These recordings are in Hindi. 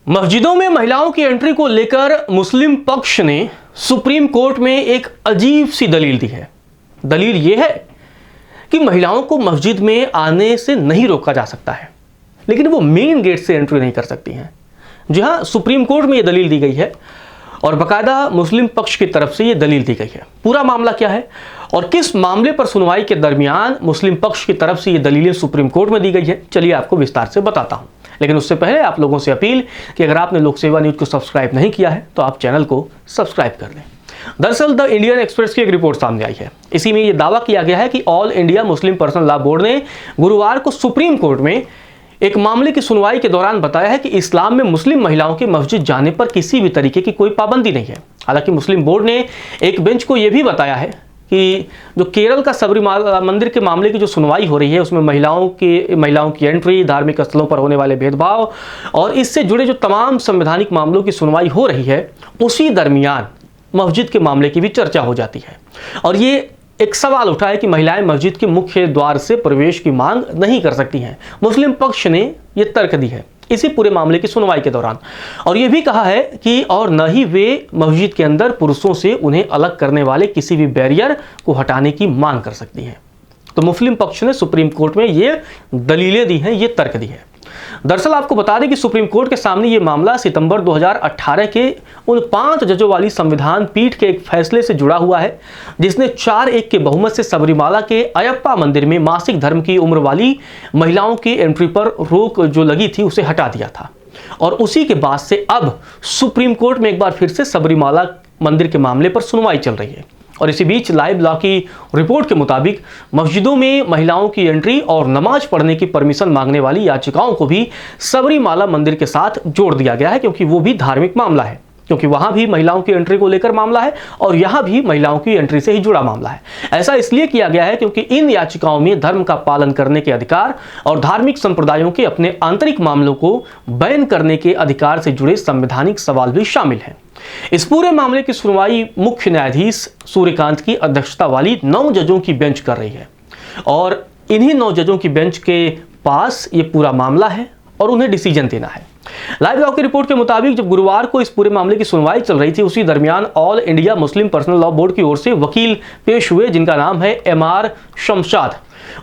मस्जिदों में महिलाओं की एंट्री को लेकर मुस्लिम पक्ष ने सुप्रीम कोर्ट में एक अजीब सी दलील दी है। दलील यह है कि महिलाओं को मस्जिद में आने से नहीं रोका जा सकता है, लेकिन वो मेन गेट से एंट्री नहीं कर सकती हैं। जी हाँ, सुप्रीम कोर्ट में ये दलील दी गई है और बाकायदा मुस्लिम पक्ष की तरफ से ये दलील दी गई है। पूरा मामला क्या है और किस मामले पर सुनवाई के दरमियान मुस्लिम पक्ष की तरफ से ये दलीलें सुप्रीम कोर्ट में दी गई है, चलिए आपको विस्तार से बताता हूं। लेकिन उससे पहले आप लोगों से अपील कि अगर आपने लोक सेवा न्यूज को सब्सक्राइब नहीं किया है तो आप चैनल को सब्सक्राइब कर लें। दरअसल द इंडियन एक्सप्रेस की एक रिपोर्ट सामने आई है। इसी में यह दावा किया गया है कि all India Muslim personal law board ने गुरुवार को सुप्रीम कोर्ट में एक मामले की सुनवाई के दौरान बताया है कि इस्लाम में मुस्लिम महिलाओं के मस्जिद जाने पर किसी भी तरीके की कोई पाबंदी नहीं है। हालांकि मुस्लिम बोर्ड ने एक बेंच को यह भी बताया है कि जो केरल का सबरीमाला मंदिर के मामले की जो सुनवाई हो रही है उसमें महिलाओं की एंट्री, धार्मिक स्थलों पर होने वाले भेदभाव और इससे जुड़े जो तमाम संवैधानिक मामलों की सुनवाई हो रही है, उसी दरमियान मस्जिद के मामले की भी चर्चा हो जाती है। और ये एक सवाल उठा है कि महिलाएं मस्जिद के मुख्य द्वार से प्रवेश की मांग नहीं कर सकती हैं। मुस्लिम पक्ष ने यह तर्क दी है इसी पूरे मामले की सुनवाई के दौरान, और यह भी कहा है कि और न ही वे मस्जिद के अंदर पुरुषों से उन्हें अलग करने वाले किसी भी बैरियर को हटाने की मांग कर सकती हैं। तो मुस्लिम पक्ष ने सुप्रीम कोर्ट में ये दलीलें दी हैं, ये तर्क दी है। दरअसल आपको बता दें कि सुप्रीम कोर्ट के सामने ये मामला सितंबर 2018 के उन 5 जजों वाली संविधान पीठ के एक फैसले से जुड़ा हुआ है, जिसने 4-1 के बहुमत से सबरीमाला के अयप्पा मंदिर में मासिक धर्म की उम्र वाली महिलाओं की एंट्री पर रोक जो लगी थी उसे हटा दिया था। और उसी के बाद से अब सुप्रीम कोर्ट में एक बार फिर से सबरीमाला मंदिर के मामले पर सुनवाई चल रही है। और इसी बीच लाइव लॉ की रिपोर्ट के मुताबिक मस्जिदों में महिलाओं की एंट्री और नमाज पढ़ने की परमिशन मांगने वाली याचिकाओं को भी सबरीमाला मंदिर के साथ जोड़ दिया गया है, क्योंकि वो भी धार्मिक मामला है, क्योंकि वहां भी महिलाओं की एंट्री को लेकर मामला है और यहां भी महिलाओं की एंट्री से ही जुड़ा मामला है। ऐसा इसलिए किया गया है क्योंकि इन याचिकाओं में धर्म का पालन करने के अधिकार और धार्मिक संप्रदायों के अपने आंतरिक मामलों को बयान करने के अधिकार से जुड़े संवैधानिक सवाल भी शामिल हैं। इस पूरे मामले की सुनवाई मुख्य न्यायाधीश सूर्यकांत की अध्यक्षता वाली 9 जजों की बेंच कर रही है और इन्हीं 9 जजों की बेंच के पास ये पूरा मामला है और उन्हें डिसीजन देना है। लाइव लॉ की रिपोर्ट के मुताबिक जब गुरुवार को इस पूरे मामले की सुनवाई चल रही थी, उसी दरमियान all India Muslim personal law board की ओर से वकील पेश हुए, जिनका नाम है MR शमशाद।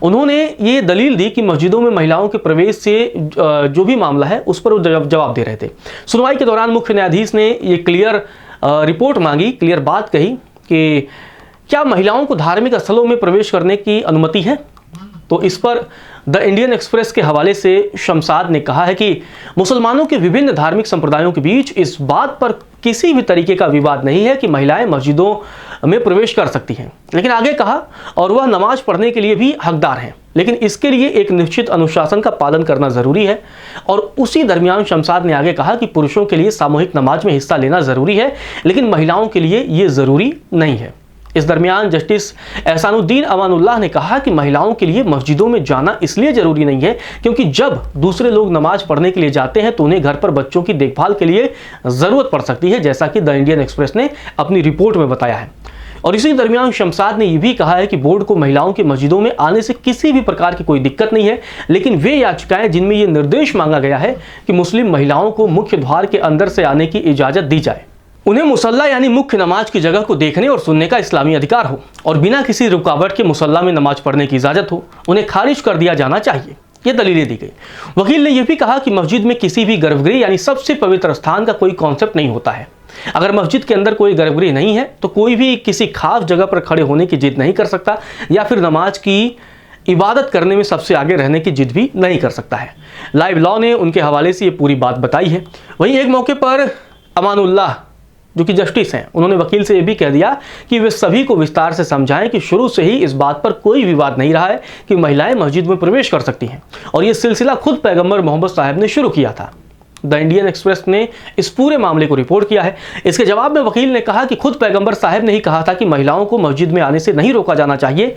उन्होंने ये दलील दी कि मस्जिदों में महिलाओं के प्रवेश से जो भी मामला है उस पर वो जवाब दे रहे थे। सुनवाई के दौरान मुख्य न्यायाधीश ने ये क्लियर रिपोर्ट मांगी, क्लियर बात कही कि क्या महिलाओं को धार्मिक स्थलों में प्रवेश करने की अनुमति है। तो इस पर द इंडियन एक्सप्रेस के हवाले से शमशाद ने कहा है कि मुसलमानों के विभिन्न धार्मिक संप्रदायों के बीच इस बात पर किसी भी तरीके का विवाद नहीं है कि महिलाएं मस्जिदों में प्रवेश कर सकती हैं, लेकिन आगे कहा और वह नमाज पढ़ने के लिए भी हकदार हैं, लेकिन इसके लिए एक निश्चित अनुशासन का पालन करना जरूरी है। और उसी दरमियान शमशाद ने आगे कहा कि पुरुषों के लिए सामूहिक नमाज में हिस्सा लेना जरूरी है, लेकिन महिलाओं के लिए ये जरूरी नहीं है। इस दरमियान जस्टिस एहसानुद्दीन अमानुल्लाह ने कहा कि महिलाओं के लिए मस्जिदों में जाना इसलिए जरूरी नहीं है क्योंकि जब दूसरे लोग नमाज पढ़ने के लिए जाते हैं तो उन्हें घर पर बच्चों की देखभाल के लिए जरूरत पड़ सकती है, जैसा कि द इंडियन एक्सप्रेस ने अपनी रिपोर्ट में बताया है। और इसी दरमियान शमशाद ने यह भी कहा है कि बोर्ड को महिलाओं की मस्जिदों में आने से किसी भी प्रकार की कोई दिक्कत नहीं है, लेकिन वे याचिकाएं जिनमें यह निर्देश मांगा गया है कि मुस्लिम महिलाओं को मुख्य द्वार के अंदर से आने की इजाजत दी जाए, उन्हें मुसल्ला यानी मुख्य नमाज की जगह को देखने और सुनने का इस्लामी अधिकार हो और बिना किसी रुकावट के मुसल्ला में नमाज पढ़ने की इजाजत हो, उन्हें खारिज कर दिया जाना चाहिए। ये दलीलें दी गई। वकील ने यह भी कहा कि मस्जिद में किसी भी गर्भगृह यानी सबसे पवित्र स्थान का कोई कॉन्सेप्ट नहीं होता है। अगर मस्जिद के अंदर कोई गर्भगृह नहीं है तो कोई भी किसी खास जगह पर खड़े होने की जिद नहीं कर सकता या फिर नमाज की इबादत करने में सबसे आगे रहने की जिद भी नहीं कर सकता है। लाइव लॉ ने उनके हवाले से ये पूरी बात बताई है। वहीं एक मौके पर अमानुल्लाह जो कि जस्टिस हैं, उन्होंने वकील से यह भी कह दिया कि वे सभी को विस्तार से समझाएं कि शुरू से ही इस बात पर कोई विवाद नहीं रहा है कि महिलाएं मस्जिद में प्रवेश कर सकती हैं और यह सिलसिला खुद पैगंबर मोहम्मद साहब ने शुरू किया था। द इंडियन एक्सप्रेस ने इस पूरे मामले को रिपोर्ट किया है। इसके जवाब में वकील ने कहा कि खुद पैगंबर साहब ने ही कहा था कि महिलाओं को मस्जिद में आने से नहीं रोका जाना चाहिए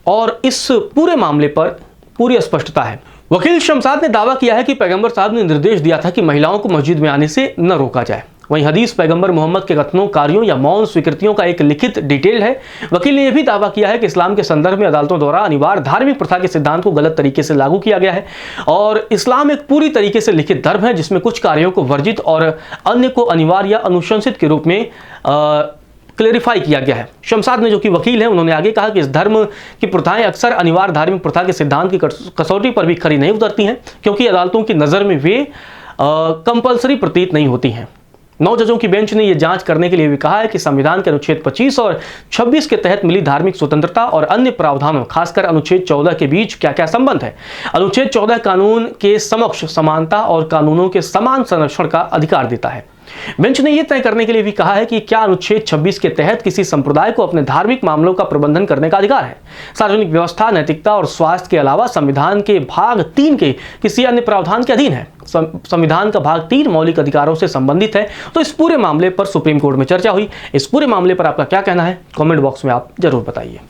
और इस पूरे मामले पर पूरी स्पष्टता है। वकील शमशाद ने दावा किया है कि पैगंबर साहब ने निर्देश दिया था कि महिलाओं को मस्जिद में आने से न रोका जाए वहीं हदीस पैगंबर मोहम्मद के कथनों, कार्यों या मौन स्वीकृतियों का एक लिखित डिटेल है। वकील ने यह भी दावा किया है कि इस्लाम के संदर्भ में अदालतों द्वारा अनिवार्य धार्मिक प्रथा के सिद्धांत को गलत तरीके से लागू किया गया है और इस्लाम एक पूरी तरीके से लिखित धर्म है जिसमें कुछ कार्यों को वर्जित और अन्य को अनिवार्य या अनुशंसित के रूप में क्लेरिफाई किया गया है। शमशाद ने, जो कि वकील है, उन्होंने आगे कहा कि इस धर्म की प्रथाएं अक्सर अनिवार्य धार्मिक प्रथा के सिद्धांत की कसौटी पर भी खरी नहीं उतरती हैं क्योंकि अदालतों की नज़र में वे कंपल्सरी प्रतीत नहीं होती हैं। 9 जजों की बेंच ने यह जांच करने के लिए भी कहा है कि संविधान के अनुच्छेद 25 और 26 के तहत मिली धार्मिक स्वतंत्रता और अन्य प्रावधानों, खासकर अनुच्छेद 14 के बीच क्या क्या संबंध है। अनुच्छेद 14 कानून के समक्ष समानता और कानूनों के समान संरक्षण का अधिकार देता है। बेंच ने यह तय करने के लिए भी कहा है कि क्या अनुच्छेद 26 के तहत किसी संप्रदाय को अपने धार्मिक मामलों का प्रबंधन करने का अधिकार है। सार्वजनिक व्यवस्था, नैतिकता और स्वास्थ्य के अलावा संविधान के भाग 3 के किसी अन्य प्रावधान के अधीन है। संविधान का भाग 3 मौलिक अधिकारों से संबंधित है। तो इस पूरे मामले पर सुप्रीम कोर्ट में चर्चा हुई। इस पूरे मामले पर आपका क्या कहना है, कमेंट बॉक्स में आप जरूर बताइए।